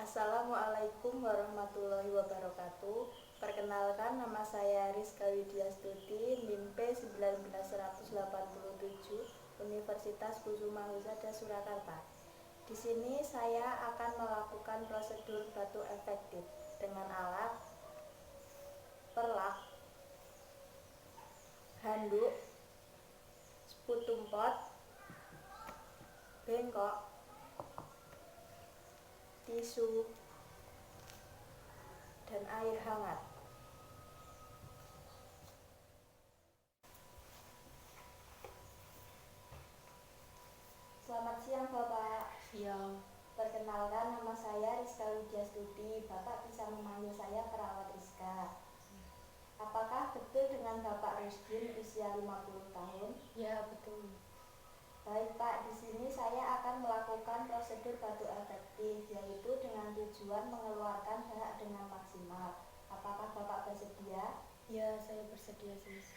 Assalamualaikum warahmatullahi wabarakatuh. Perkenalkan, nama saya Rizka Widya Stuti, NIM P19187, Universitas Kusuma Husada Surakarta. Di sini saya akan melakukan prosedur batu efektif dengan alat perlak, handuk, sputum pot, bengkok, tisu, dan air hangat. Selamat siang Bapak. Siang. Perkenalkan, nama saya Rizka Widya Stuti. Bapak bisa memanggil saya perawat Rizka. Apakah betul dengan Bapak Rusdin usia 50 tahun? Ya, betul. Baik Pak, di sini saya akan melakukan prosedur batu efektif, yaitu dengan tujuan mengeluarkan dahak dengan maksimal. Apakah Bapak bersedia? Ya, saya bersedia, Sis.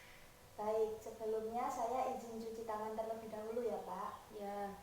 Baik, sebelumnya saya izin cuci tangan terlebih dahulu ya Pak. Ya.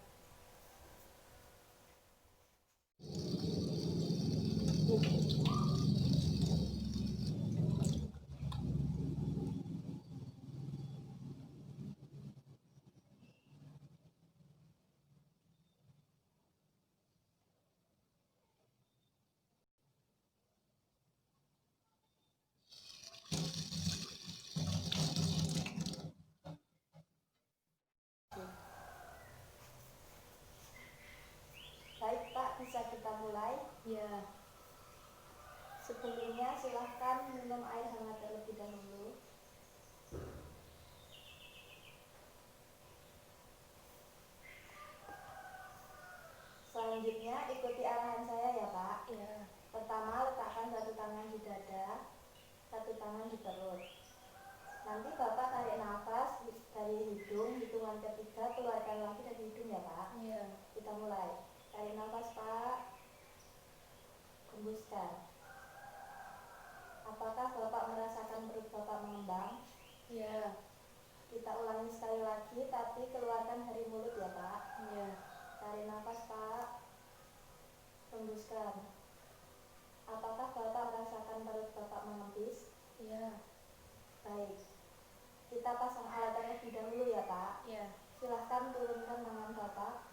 Baik Pak, bisa kita mulai? Ya. Sebelumnya silahkan minum air hangat terlebih dahulu. Selanjutnya ikuti arahan saya ya Pak. Ya. Pertama, letakkan satu tangan di dada, satu tangan di perut. Nanti Bapak tarik nafas dari hidung, hitungan ketiga keluarkan lagi dari hidung ya Pak. Ya. Kita mulai. Tarik nafas Pak. Hembuskan. Apakah Bapak merasakan perut Bapak mengembang? Ya. Kita ulangi sekali lagi, tapi keluarkan dari mulut ya Pak. Ya. Tarik nafas Pak. Hembuskan. Apakah Bapak merasakan perut Bapak mengempis? Ya. Baik. Kita pasang alat terlebih dahulu ya Pak. Ya. Silahkan turunkan tangan Bapak.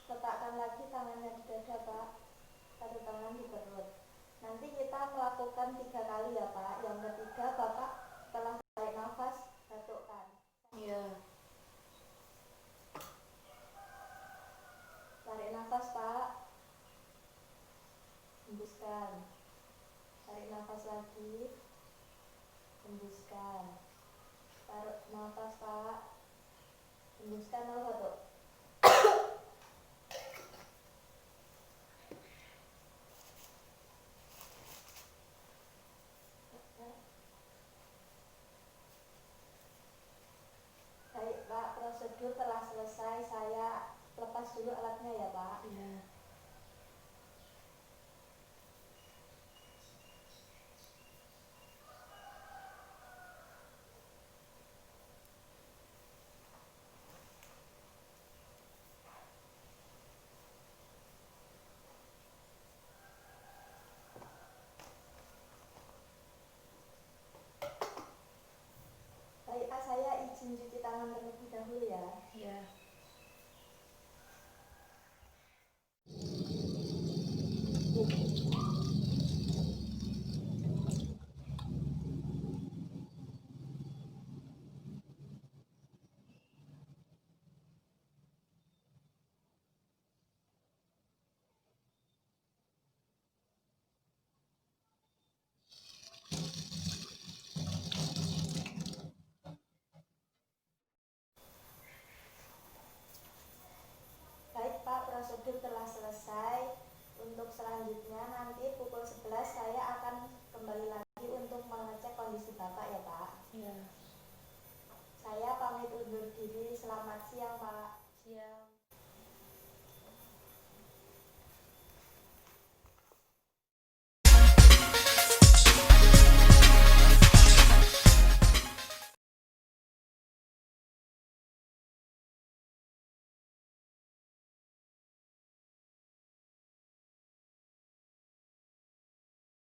Letakkan lagi tangannya di dada Pak, satu tangan di perut. Nanti kita melakukan 3 kali ya Pak. Yang ketiga Bapak setelah tarik nafas, batukkan. Ya. Tarik nafas Pak. Hembuskan. Tarik nafas lagi. Hembuskan. Tarik nafas Pak. Hembuskan lalu batuk. Baik Pak, prosedur telah selesai. Saya lepas dulu alatnya ya Pak. Ya. Baik Pak, saya izin cuci tangan terlebih dahulu ya. Ya. Baik Pak, prosedur telah selesai. Untuk selanjutnya nanti pukul 11 saya akan kembali lagi untuk mengecek kondisi Bapak ya Pak. Ya. Saya Pak undur diri. Selamat siang, Pak. Siang.